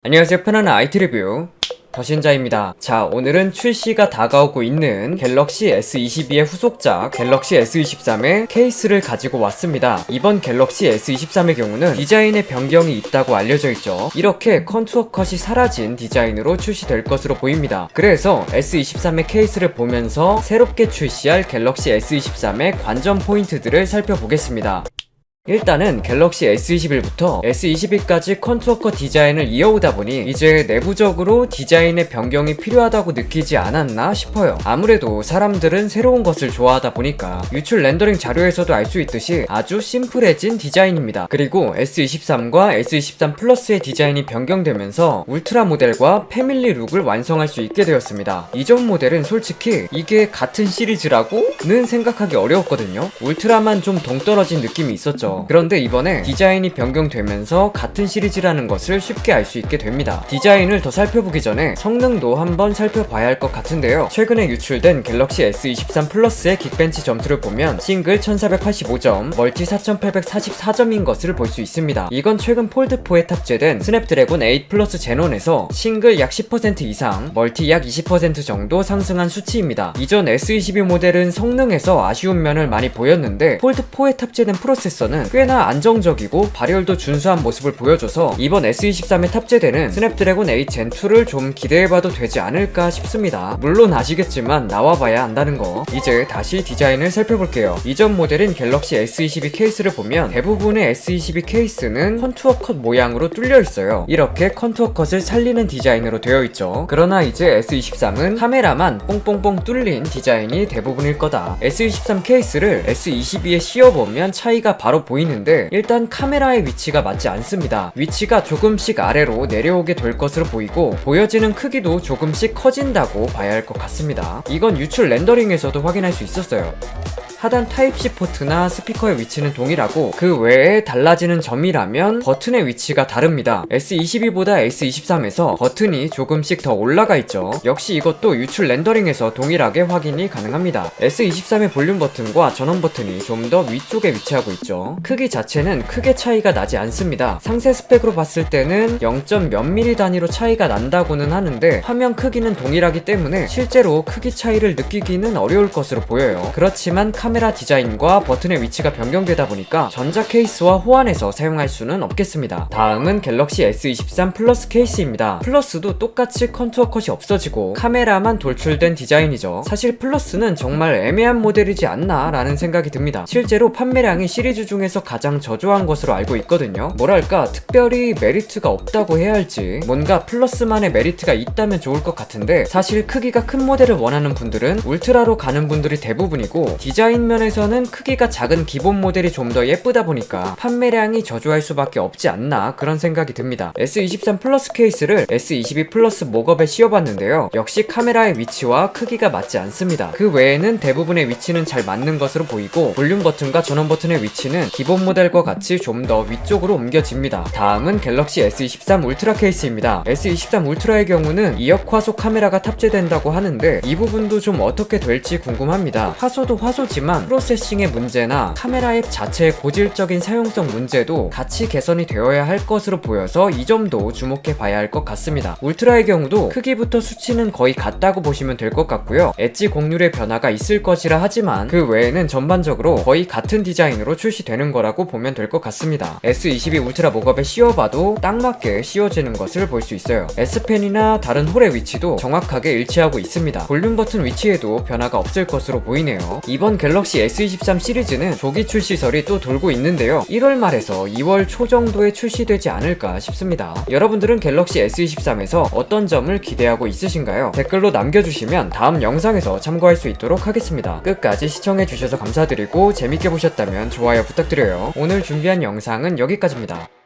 안녕하세요. 편안한 IT 리뷰 더신자입니다. 자, 오늘은 출시가 다가오고 있는 갤럭시 S22의 후속작 갤럭시 S23의 케이스를 가지고 왔습니다. 이번 갤럭시 S23의 경우는 디자인의 변경이 있다고 알려져 있죠. 이렇게 컨투어 컷이 사라진 디자인으로 출시될 것으로 보입니다. 그래서 S23의 케이스를 보면서 새롭게 출시할 갤럭시 S23의 관전 포인트들을 살펴보겠습니다. 일단은 갤럭시 S21부터 S22까지 컨투어 컷 디자인을 이어오다 보니 이제 내부적으로 디자인의 변경이 필요하다고 느끼지 않았나 싶어요. 아무래도 사람들은 새로운 것을 좋아하다 보니까 유출 렌더링 자료에서도 알 수 있듯이 아주 심플해진 디자인입니다. 그리고 S23과 S23 플러스의 디자인이 변경되면서 울트라 모델과 패밀리 룩을 완성할 수 있게 되었습니다. 이전 모델은 솔직히 이게 같은 시리즈라고는 생각하기 어려웠거든요. 울트라만 좀 동떨어진 느낌이 있었죠. 그런데 이번에 디자인이 변경되면서 같은 시리즈라는 것을 쉽게 알 수 있게 됩니다. 디자인을 더 살펴보기 전에 성능도 한번 살펴봐야 할 것 같은데요. 최근에 유출된 갤럭시 S23 플러스의 긱벤치 점수를 보면 싱글 1485점, 멀티 4844점인 것을 볼 수 있습니다. 이건 최근 폴드4에 탑재된 스냅드래곤 8 플러스 제논에서 싱글 약 10% 이상, 멀티 약 20% 정도 상승한 수치입니다. 이전 S22 모델은 성능에서 아쉬운 면을 많이 보였는데 폴드4에 탑재된 프로세서는 꽤나 안정적이고 발열도 준수한 모습을 보여줘서 이번 S23에 탑재되는 스냅드래곤 8 젠2를 좀 기대해봐도 되지 않을까 싶습니다. 물론 아시겠지만 나와봐야 안다는 거. 이제 다시 디자인을 살펴볼게요. 이전 모델인 갤럭시 S22 케이스를 보면 대부분의 S22 케이스는 컨투어 컷 모양으로 뚫려 있어요. 이렇게 컨투어 컷을 살리는 디자인으로 되어 있죠. 그러나 이제 S23은 카메라만 뽕뽕뽕 뚫린 디자인이 대부분일 거다. S23 케이스를 S22에 씌워보면 차이가 바로 보이는데 일단 카메라의 위치가 맞지 않습니다. 위치가 조금씩 아래로 내려오게 될 것으로 보이고 보여지는 크기도 조금씩 커진다고 봐야 할 것 같습니다. 이건 유출 렌더링에서도 확인할 수 있었어요. 하단 타입C 포트나 스피커의 위치는 동일하고 그 외에 달라지는 점이라면 버튼의 위치가 다릅니다. S22보다 S23에서 버튼이 조금씩 더 올라가 있죠. 역시 이것도 유출 렌더링에서 동일하게 확인이 가능합니다. S23의 볼륨 버튼과 전원 버튼이 좀 더 위쪽에 위치하고 있죠. 크기 자체는 크게 차이가 나지 않습니다. 상세 스펙으로 봤을 때는 0. 몇 mm 단위로 차이가 난다고는 하는데 화면 크기는 동일하기 때문에 실제로 크기 차이를 느끼기는 어려울 것으로 보여요. 그렇지만 카메라 디자인과 버튼의 위치가 변경되다 보니까 전자 케이스와 호환해서 사용할 수는 없겠습니다. 다음은 갤럭시 S23 플러스 케이스입니다. 플러스도 똑같이 컨투어 컷이 없어지고 카메라만 돌출된 디자인이죠. 사실 플러스는 정말 애매한 모델이지 않나 라는 생각이 듭니다. 실제로 판매량이 시리즈 중에서 가장 저조한 것으로 알고 있거든요. 뭐랄까 특별히 메리트가 없다고 해야 할지 뭔가 플러스만의 메리트가 있다면 좋을 것 같은데 사실 크기가 큰 모델을 원하는 분들은 울트라로 가는 분들이 대부분이고 디자인 면에서는 크기가 작은 기본 모델이 좀 더 예쁘다 보니까 판매량이 저조할 수밖에 없지 않나 그런 생각이 듭니다. S23 플러스 케이스를 S22 플러스 목업에 씌워봤는데요. 역시 카메라의 위치와 크기가 맞지 않습니다. 그 외에는 대부분의 위치는 잘 맞는 것으로 보이고 볼륨 버튼과 전원 버튼의 위치는 기본 모델과 같이 좀 더 위쪽으로 옮겨집니다. 다음은 갤럭시 S23 울트라 케이스입니다. S23 울트라의 경우는 2억 화소 카메라가 탑재된다고 하는데 이 부분도 좀 어떻게 될지 궁금합니다. 화소도 화소지만 프로세싱의 문제나 카메라 앱 자체의 고질적인 사용성 문제도 같이 개선이 되어야 할 것으로 보여서 이 점도 주목해 봐야 할 것 같습니다. 울트라의 경우도 크기부터 수치는 거의 같다고 보시면 될 것 같고요. 엣지 곡률의 변화가 있을 것이라 하지만 그 외에는 전반적으로 거의 같은 디자인으로 출시되는 거라고 보면 될 것 같습니다. S22 울트라 목업에 씌워봐도 딱 맞게 씌워지는 것을 볼 수 있어요. S펜이나 다른 홀의 위치도 정확하게 일치하고 있습니다. 볼륨 버튼 위치에도 변화가 없을 것으로 보이네요. 이번 갤럭시 S23 시리즈는 조기 출시설이 또 돌고 있는데요. 1월 말에서 2월 초 정도에 출시되지 않을까 싶습니다. 여러분들은 갤럭시 S23에서 어떤 점을 기대하고 있으신가요? 댓글로 남겨주시면 다음 영상에서 참고할 수 있도록 하겠습니다. 끝까지 시청해주셔서 감사드리고 재밌게 보셨다면 좋아요 부탁드려요. 오늘 준비한 영상은 여기까지입니다.